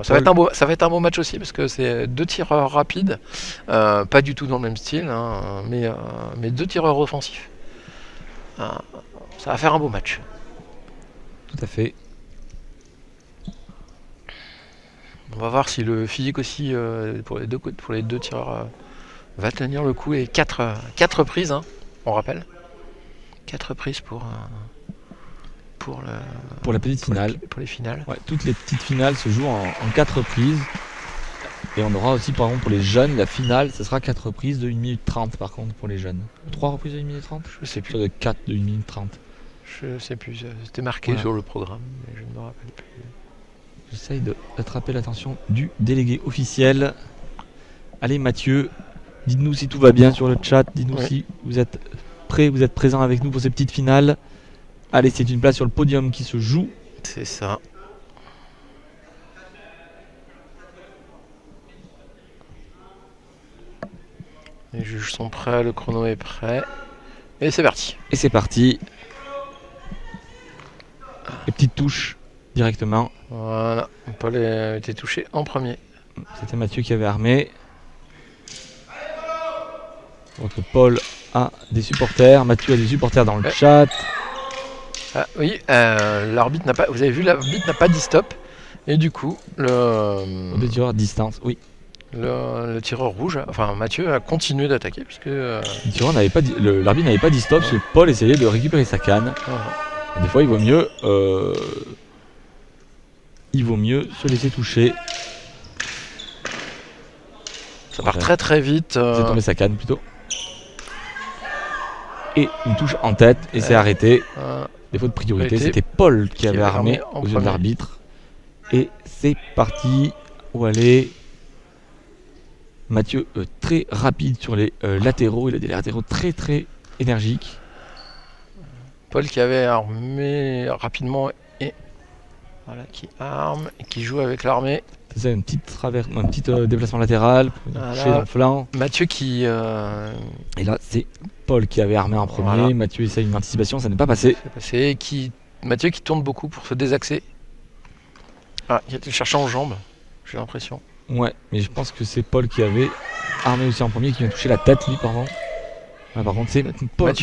ça va être un beau match aussi parce que c'est deux tireurs rapides, pas du tout dans le même style, hein, mais deux tireurs offensifs. Ça va faire un beau match. Tout à fait. On va voir si le physique aussi pour les deux tireurs va tenir le coup. Et 4 prises, hein, on rappelle. 4 prises pour la petite finale. Pour les finales. Ouais, toutes les petites finales se jouent en 4 reprises. Et on aura aussi, par exemple, pour les jeunes, la finale, ce sera 4 reprises de 1 minute 30 par contre pour les jeunes. 3 reprises de 1 minute 30 Je sais plus. Sur de 4 de 1 minute 30. Je sais plus, c'était marqué sur le programme, mais je ne me rappelle plus. J'essaye d'attraper l'attention du délégué officiel. Allez Mathieu, dites-nous si tout va bien sur le chat, dites-nous si vous êtes prêts, vous êtes présents avec nous pour ces petites finales. Allez, c'est une place sur le podium qui se joue. C'est ça. Les juges sont prêts, le chrono est prêt. Et c'est parti. Et c'est parti. Les petites touches directement. Voilà, Paul a été touché en premier. C'était Mathieu qui avait armé. Donc Paul a des supporters, Mathieu a des supporters dans le chat. Ah, oui, l'arbitre n'a pas. Vous avez vu, l'arbitre n'a pas dit stop. Et du coup, le tireur à distance, oui. Le tireur rouge, enfin Mathieu a continué d'attaquer puisque l'arbitre n'avait pas dit stop, parce que Paul essayait de récupérer sa canne. Des fois, il vaut mieux se laisser toucher. Ça part très très vite. C'est tombé sa canne plutôt. Et une touche en tête et c'est arrêté. Défaut de priorité, c'était Paul qui avait armé aux yeux de l'arbitre. Et c'est parti. Où aller? Mathieu très rapide sur les latéraux, il a des latéraux très très énergiques. Paul qui avait armé rapidement et voilà, qui arme et qui joue avec l'armée. C'est un petit déplacement latéral, toucher dans le flanc. Mathieu qui... Et là c'est Paul qui avait armé en premier, voilà. Mathieu essaye une anticipation, ça n'est pas passé. Mathieu qui tourne beaucoup pour se désaxer. Ah, il était cherchant aux jambes, j'ai l'impression. Ouais, mais je pense que c'est Paul qui avait armé aussi en premier, qui vient toucher la tête lui, pardon. Ah, par contre, c'est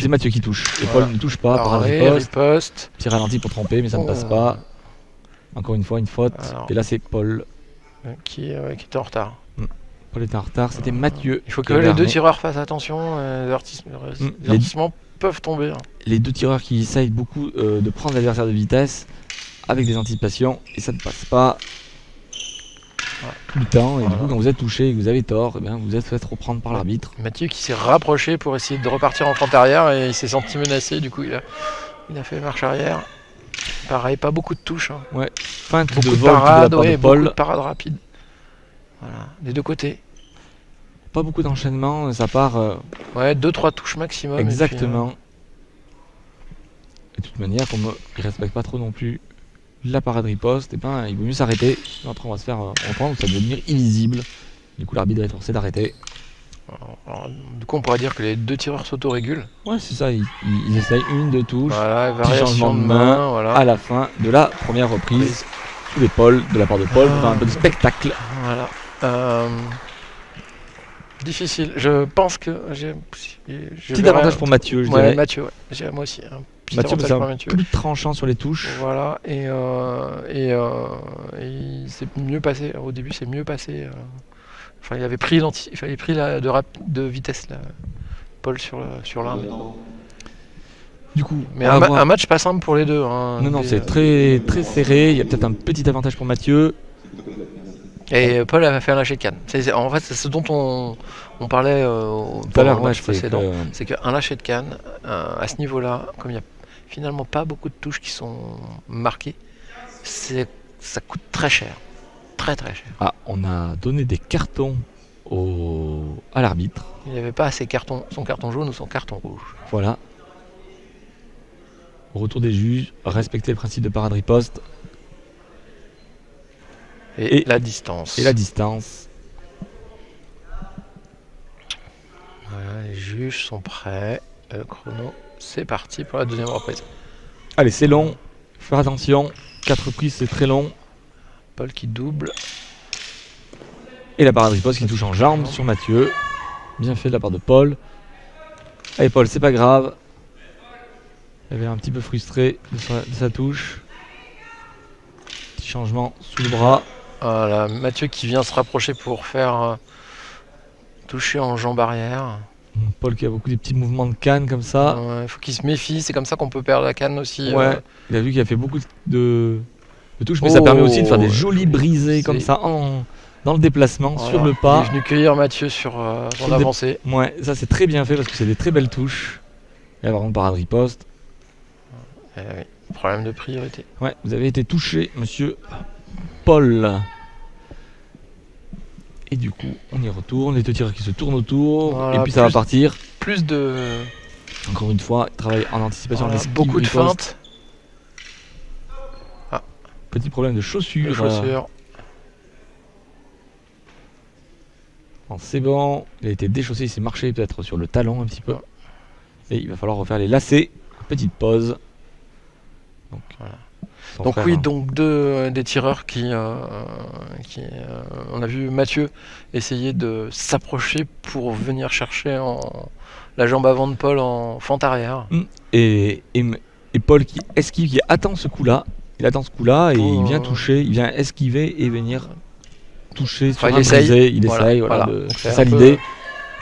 Mathieu qui touche. Et Paul ne touche pas, par riposte. Petit ralenti pour tromper, mais ça ne passe pas. Encore une fois, une faute. Et là, c'est Paul qui était en retard. Paul était en retard, c'était Mathieu. Il faut que les deux tireurs fassent attention. Les avertissements peuvent tomber. Les deux tireurs qui essayent beaucoup de prendre l'adversaire de vitesse avec des anticipations, et ça ne passe pas tout le temps. Et du coup, quand vous êtes touché et que vous avez tort, eh bien, vous êtes fait reprendre par l'arbitre. Mathieu qui s'est rapproché pour essayer de repartir en fente arrière et il s'est senti menacé. Du coup, il a fait marche arrière. Pareil, pas beaucoup de touches. Hein. Ouais, feinte beaucoup de vol parades, de Paul. Beaucoup de parades rapides. Voilà, des deux côtés. Pas beaucoup d'enchaînement, ça part. Ouais, 2-3 touches maximum. Exactement. Et, puis, de toute manière, comme il respecte pas trop non plus la parade riposte, et ben il vaut mieux s'arrêter. Après, on va se faire entendre, ça va devenir illisible. Du coup, l'arbitre va être forcé d'arrêter. Du coup, on pourrait dire que les deux tireurs s'auto-régulent. Ouais, c'est ça, ils essayent une, deux touches. Voilà, petit changement de main voilà. À la fin de la première reprise. Sous l'épaule de la part de Paul pour faire un peu de spectacle. Voilà. Difficile. Je pense que j'ai petit avantage pour Mathieu, je dirais. Mathieu, ouais. Moi aussi. Mathieu, c'est un plus tranchant sur les touches. Voilà, et c'est mieux passé. Au début, c'est mieux passé. Enfin, il avait pris de vitesse, là, Paul, sur l'arme. Du coup, mais un match pas simple pour les deux. Hein, non, c'est très, très serré. Il y a peut-être un petit avantage pour Mathieu. Et Paul a fait un lâcher de canne. En fait, c'est ce dont on parlait au match précédent. C'est qu'un lâcher de canne, à ce niveau-là, comme il n'y a finalement pas beaucoup de touches qui sont marquées, ça coûte très cher. Très très cher. Ah, on a donné des cartons à l'arbitre. Il n'y avait pas assez son carton jaune ou son carton rouge. Voilà. Au retour des juges, respecter le principe de parade riposte. Et la distance. Et la distance. Voilà, les juges sont prêts. Le chrono, c'est parti pour la deuxième reprise. Allez, c'est long. Faire attention. 4 reprises, c'est très long. Paul qui double. Et la parade riposte qui touche en jambe sur Mathieu. Bien fait de la part de Paul. Allez Paul, c'est pas grave. Il avait un petit peu frustré de sa touche. Petit changement sous le bras. Voilà, Mathieu qui vient se rapprocher pour faire toucher en jambe arrière. Paul qui a beaucoup des petits mouvements de canne comme ça. Il faut qu'il se méfie, c'est comme ça qu'on peut perdre la canne aussi. Ouais, il a vu qu'il a fait beaucoup de touches, mais ça permet aussi de faire des jolis brisés comme ça dans le déplacement, sur le pas. Il est venu cueillir Mathieu sur son avancée. Ouais, ça c'est très bien fait parce que c'est des très belles touches. Et là par contre, parade riposte. Oui, problème de priorité. Ouais, vous avez été touché, monsieur Paul. Et du coup, on y retourne, les deux tireurs qui se tournent autour, voilà, et puis ça va partir. Plus de... Encore une fois, travail en anticipation. Voilà, beaucoup de feintes. Petit problème de chaussures. Bon, c'est bon, il a été déchaussé, il s'est marché peut-être sur le talon un petit peu. Et il va falloir refaire les lacets. Petite pause. Donc, voilà. Donc frère, oui, donc des tireurs qui on a vu Mathieu essayer de s'approcher pour venir chercher la jambe avant de Paul en fente arrière. Et Paul qui esquive, qui attend ce coup-là. Il attend ce coup-là et il vient toucher, il vient esquiver et venir toucher sur un brisé. Il essaye, voilà. C'est ça l'idée.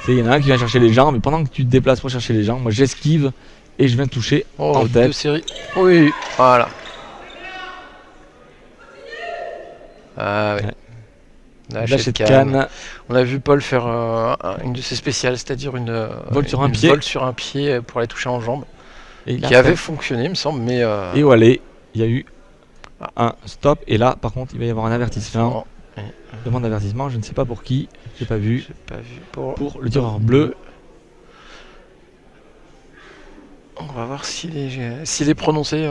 Il y en a un qui vient chercher les jambes, mais pendant que tu te déplaces pour chercher les jambes, moi j'esquive et je viens toucher en tête. 2 séries. Oui, voilà. Ah oui. Ouais. Lâcher de canne. On a vu Paul faire une de ses spéciales, c'est-à-dire une vol sur un pied pour aller toucher en jambe. Et qui avait fonctionné, il me semble, mais... Et voilà, il y a eu un stop, et là, par contre, il va y avoir un avertissement. Demande d'avertissement, je ne sais pas pour qui, j'ai pas vu. Pour le tireur bleu. On va voir s'il est prononcé.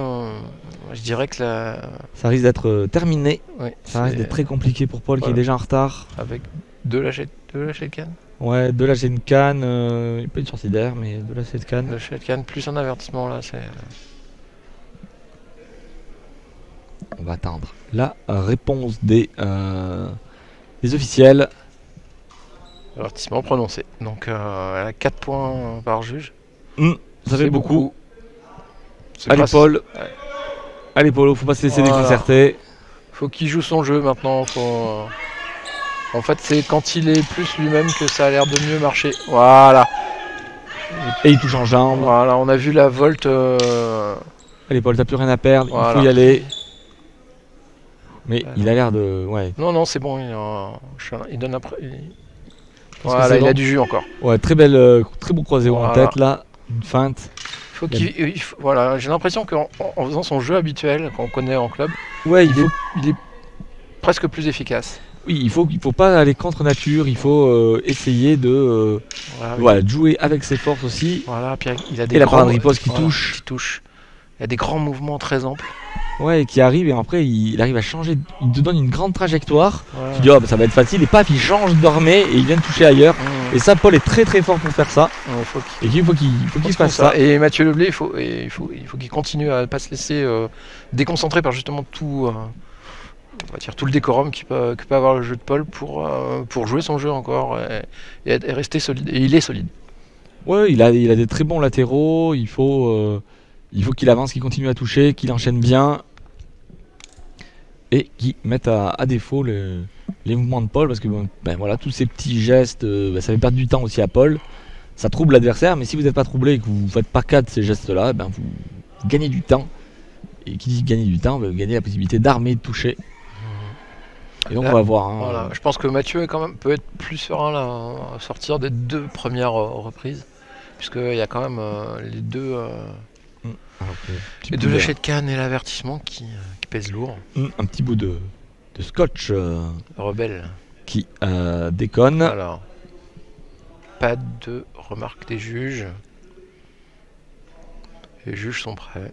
Je dirais que ça risque d'être terminé. Oui, ça risque d'être très compliqué pour Paul qui est déjà en retard. Avec 2 lâchers de canne. Ouais, 2 lâchers de canne. Il peut être sorti d'air, mais 2 lâchers de canne. 2 lâchers de canne plus un avertissement là, c'est. On va attendre la réponse des officiels. Avertissement prononcé. Donc elle a 4 points par juge. Ça fait beaucoup. Allez Paul. Ouais. Allez Paul, faut pas se laisser déconcerter. Faut qu'il joue son jeu maintenant. En fait c'est quand il est plus lui-même que ça a l'air de mieux marcher. Voilà. Et il touche en jambe. Voilà, on a vu la volte. Allez Paul, t'as plus rien à perdre, il faut y aller. Mais il a l'air de... Ouais. Non, c'est bon, il donne après... Voilà, il a du jus encore. Ouais, très beau croisé en tête là, une feinte. Voilà, j'ai l'impression qu'en faisant son jeu habituel, qu'on connaît en club, ouais, il est presque plus efficace. Oui, il faut pas aller contre nature, il faut essayer de jouer avec ses forces aussi. Voilà, puis il a des la parade riposte qui touche. Il a des grands mouvements très amples. Ouais, qui arrive et après il arrive à changer, il te donne une grande trajectoire. Tu dis ça va être facile et paf, il change d'armée et il vient de toucher ailleurs. Et ça, Paul est très très fort pour faire ça. Et il faut qu'il se passe ça. Et Mathieu Leblé, il faut qu'il continue à ne pas se laisser déconcentrer par justement tout, on va dire tout le décorum que peut avoir le jeu de Paul pour jouer son jeu encore et rester solide. Et il est solide. Ouais, il a des très bons latéraux. Il faut qu'il avance, qu'il continue à toucher, qu'il enchaîne bien et qu'il mette à défaut les mouvements de Paul parce que voilà, tous ces petits gestes, ça fait perdre du temps aussi à Paul. Ça trouble l'adversaire, mais si vous n'êtes pas troublé et que vous ne faites pas cas de ces gestes-là, vous gagnez du temps. Et qui dit gagner du temps, vous gagnez la possibilité d'armer, de toucher. Et donc on va voir. Voilà, je pense que Mathieu peut être plus serein là, à sortir des 2 premières reprises, puisqu'il y a quand même les deux. Les 2 lâchers de canne et l'avertissement qui pèsent lourd. Un petit bout de scotch rebelle qui déconne. Alors, pas de remarques des juges. Les juges sont prêts.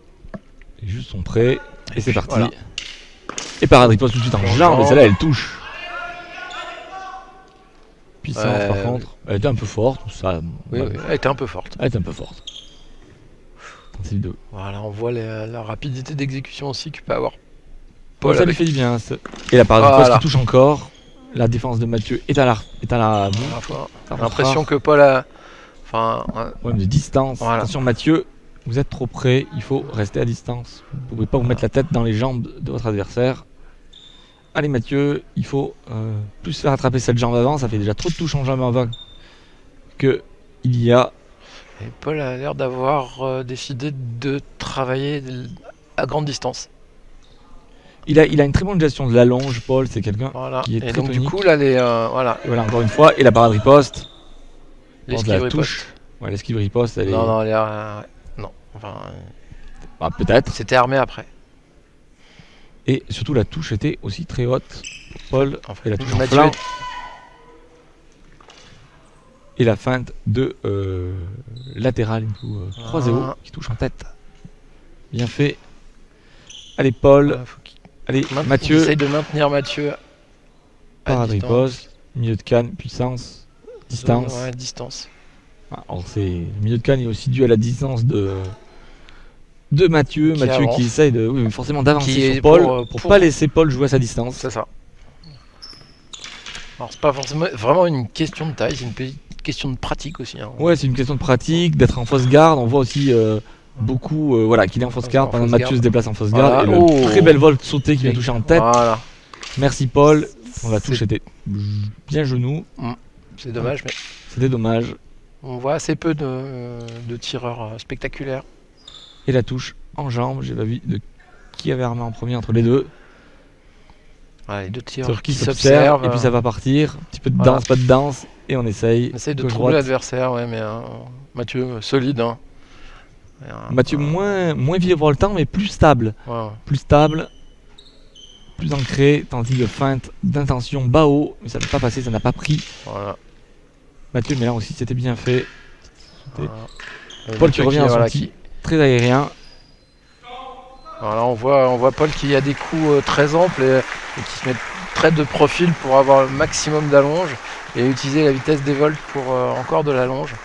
Et c'est parti. Voilà. Et parade riposte tout de suite en jambe. Et celle-là, elle touche. Puissance par contre. Elle était un peu forte. Oui, elle était un peu forte. Voilà, on voit la rapidité d'exécution aussi qu'il peut avoir. Paul ça lui fait du bien. Et la parade riposte qui touche encore. La défense de Mathieu est à la J'ai l'impression que Paul a... Enfin, problème de distance. Voilà. Attention Mathieu, vous êtes trop près, il faut rester à distance. Vous ne pouvez pas vous mettre la tête dans les jambes de votre adversaire. Allez Mathieu, il faut plus faire attraper cette jambe avant, ça fait déjà trop de touches en jambe avant que il y a. Et Paul a l'air d'avoir décidé de travailler à grande distance. Il a une très bonne gestion de l'allonge, Paul, c'est quelqu'un qui est très donc tonique. Du coup là, voilà. Et voilà, encore une fois, et la parade riposte. L'esquive riposte. Ouais, l'esquive riposte, elle est... Non, elle est... non, enfin... peut-être. C'était armé après. Et surtout, la touche était aussi très haute. Paul, en fait, et la touche en flanc. Et la feinte de latéral, du coup, 3-0, qui touche en tête. Bien fait. Allez, Paul. Allez, Mathieu. Essaye de maintenir Mathieu. Parade riposte, milieu de canne, puissance, distance. Ouais, distance. Alors, le milieu de canne est aussi dû à la distance de Mathieu. Mathieu qui essaye forcément d'avancer sur Paul pour pas laisser Paul jouer à sa distance. C'est ça. Alors, c'est pas forcément vraiment une question de taille, c'est une question de pratique aussi. Hein. Ouais, c'est une question de pratique, d'être en fausse garde. On voit aussi beaucoup qu'il est en fausse garde. Par exemple, Mathieu se déplace en fausse garde. Voilà. Et le très belle volte sautée qui vient toucher en tête. Voilà. Merci Paul. La touche était bien genou. C'est dommage, mais. C'était dommage. On voit assez peu de tireurs spectaculaires. Et la touche en jambe, j'ai pas vu de qui avait armé en premier entre les deux. Ouais, les deux tireurs qui s'observent. Et puis ça va partir. Un petit peu de danse, pas de danse. Et on essaye. On essaye de trouver l'adversaire, ouais, mais Mathieu, solide. Hein. Mathieu, moins virevoltant, mais plus stable. Ouais. Plus stable. Plus ancré. Tandis de feinte d'intention bas-haut. Mais ça n'a pas passé, ça n'a pas pris. Voilà. Mathieu, mais là aussi, c'était bien fait. Voilà. Paul qui revient à son petit, très aérien. Voilà, on voit Paul qui a des coups très amples et qui se met très de profil pour avoir le maximum d'allonge et utiliser la vitesse des volts pour encore de l'allonge.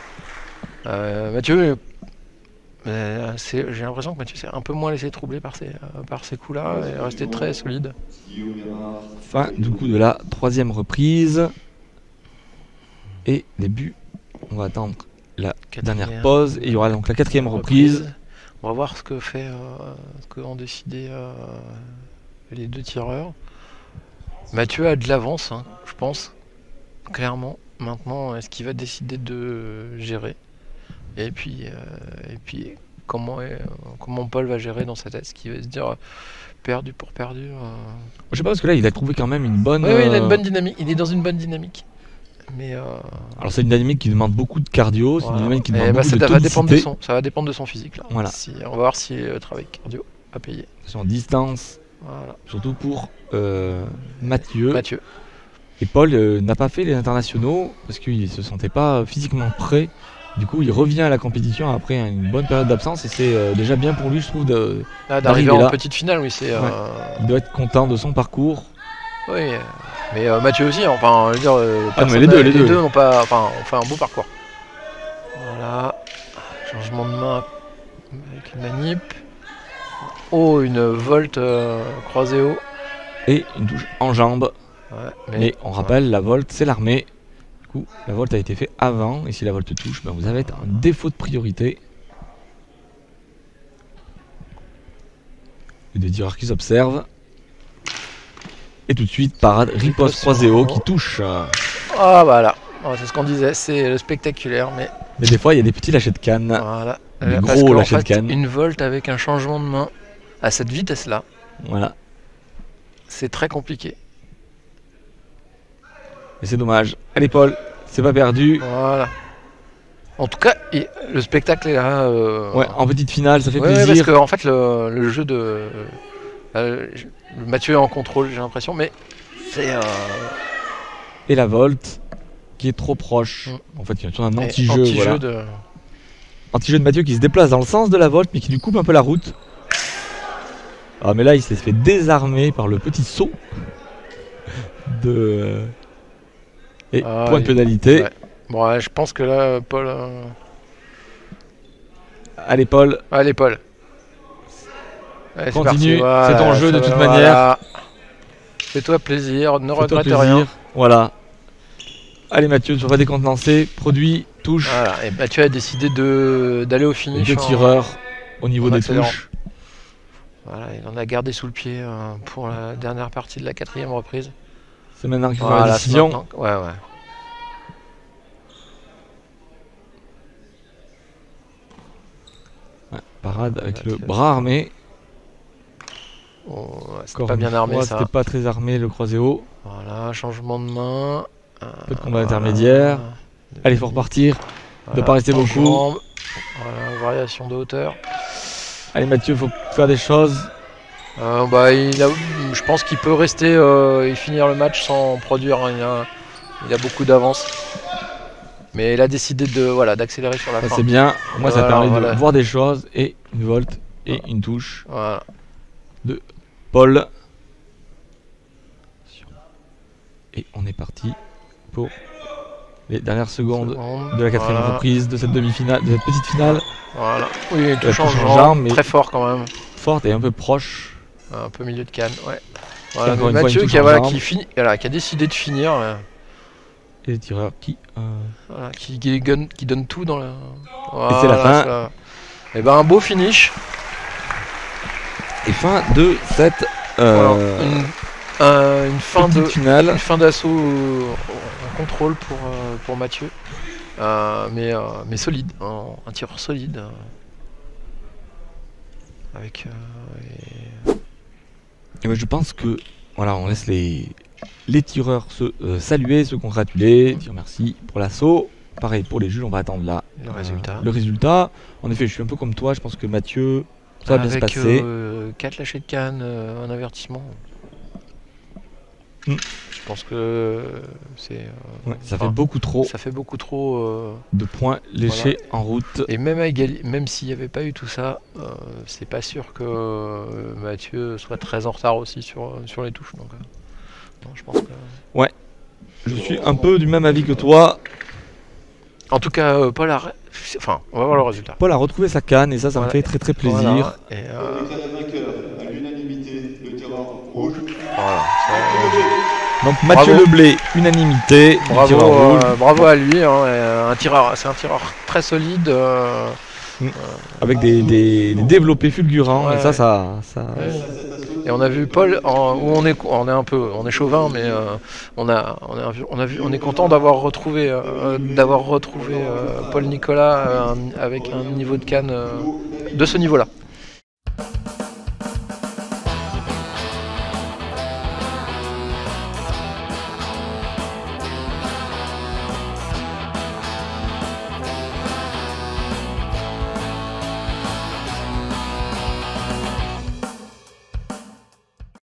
Mathieu, j'ai l'impression que Mathieu s'est un peu moins laissé troubler par ces coups-là et est resté très solide. Fin du coup de la troisième reprise. Et début, on va attendre la dernière pause et il y aura donc la quatrième reprise. On va voir ce que qu'ont décidé les deux tireurs. Mathieu a de l'avance, hein, je pense, clairement. Maintenant, est-ce qu'il va décider de gérer? Et puis comment Paul va gérer dans sa tête? Est-ce qu'il va se dire perdu pour perdu? Je sais pas, parce que là, il a trouvé quand même une bonne... Oui, il a une bonne dynamique. Il est dans une bonne dynamique. Mais alors c'est une dynamique qui demande beaucoup de cardio, c'est une dynamique qui demande beaucoup de tonicité. Ça va dépendre de son physique là. Voilà. On va voir si le travail cardio a payé. En distance, voilà. Surtout pour Mathieu. Et Paul n'a pas fait les internationaux parce qu'il ne se sentait pas physiquement prêt. Du coup, il revient à la compétition après une bonne période d'absence et c'est déjà bien pour lui, je trouve, d'arriver en petite finale. Oui, il doit être content de son parcours. Oui, mais Mathieu aussi, enfin, je veux dire, les deux n'ont pas, enfin, on fait un beau parcours. Voilà, changement de main avec une manip. Oh, une volte croisée haut. Et une touche en jambe. Ouais, mais on rappelle, la volte, c'est l'armée. Du coup, la volte a été faite avant, et si la volte touche, vous avez un défaut de priorité. Et des tireurs qui s'observent. Et tout de suite, parade, riposte croisée haut qui touche. Ah voilà, c'est ce qu'on disait, c'est le spectaculaire. Mais des fois, il y a des petits lâchers de canne. Voilà. Des gros lâchers de canne. Une volte avec un changement de main à cette vitesse-là. Voilà. C'est très compliqué. Et c'est dommage. Allez Paul, c'est pas perdu. Voilà. En tout cas, le spectacle est là. Ouais, en petite finale, ça fait plaisir. Parce que en fait, le jeu de... Mathieu est en contrôle, j'ai l'impression, mais c'est... Et la volte, qui est trop proche. En fait, il y a un anti-jeu. Anti-jeu de Mathieu qui se déplace dans le sens de la volte, mais qui lui coupe un peu la route. Ah, mais là, il s'est fait désarmer par le petit saut de... Et point de pénalité. Ouais. Bon, je pense que là, Paul... Allez, Paul. Allez, Paul. Allez, continue, c'est ton jeu de toute manière. Fais-toi plaisir, ne regrette rien. Voilà. Allez Mathieu, tu vas décontenancer, produit, touche. Voilà, et Mathieu a décidé d'aller au finish. Deux tireurs au niveau des touches. Voilà, il en a gardé sous le pied pour la dernière partie de la 4e reprise. C'est maintenant qu'il va la décision. Ouais. Parade avec le bras armé. C'était pas bien armé, ça. C'était pas très armé le croisé haut. Voilà, changement de main. Peu de combat intermédiaire. Allez, il faut repartir. Il ne doit pas rester beaucoup. Voilà, variation de hauteur. Allez Mathieu, il faut faire des choses. Je pense qu'il peut rester et finir le match sans produire. Il a beaucoup d'avance. Mais il a décidé d'accélérer sur la fin. C'est bien. Moi, ça permet de voir des choses. Et une volte et une touche de Paul. Et on est parti pour les dernières secondes de la 4e reprise de cette demi-finale, de cette petite finale. Voilà. Oui, une touche en jambe, mais très fort quand même. Forte et un peu proche. Un peu milieu de canne, ouais. Voilà, Mathieu qui a décidé de finir. Et les tireurs qui donne tout dans la. Et c'est la fin. Et un beau finish. Et fin de cette une fin de finale. Une fin d'assaut en contrôle pour Mathieu. Mais solide, un tireur solide. Avec et je pense que voilà, on laisse les tireurs se saluer, se congratuler, dire merci pour l'assaut. Pareil pour les juges, on va attendre là le résultat. En effet, je suis un peu comme toi, je pense que Mathieu, ça va bien se passer. 4 lâchers de canne, un avertissement. Je pense que c'est. Ça fait beaucoup trop. Ça fait beaucoup trop de points léchés en route. Et même s'il n'y avait pas eu tout ça, c'est pas sûr que Mathieu soit très en retard aussi sur les touches. Donc, non, je pense que. Ouais. Je suis un peu du même avis que toi. En tout cas, Paul a. Enfin, on va voir le résultat. Paul a retrouvé sa canne et ça me fait très très plaisir. Voilà. Et à l'unanimité, le tireur rouge. Voilà. Donc Mathieu Leblé, unanimité. Bravo à lui. C'est un tireur très solide. Avec des développés fulgurants. Et ça. Et on a vu Paul, on est chauvin, mais on est content d'avoir retrouvé Paul Nicolas avec un niveau de canne de ce niveau-là.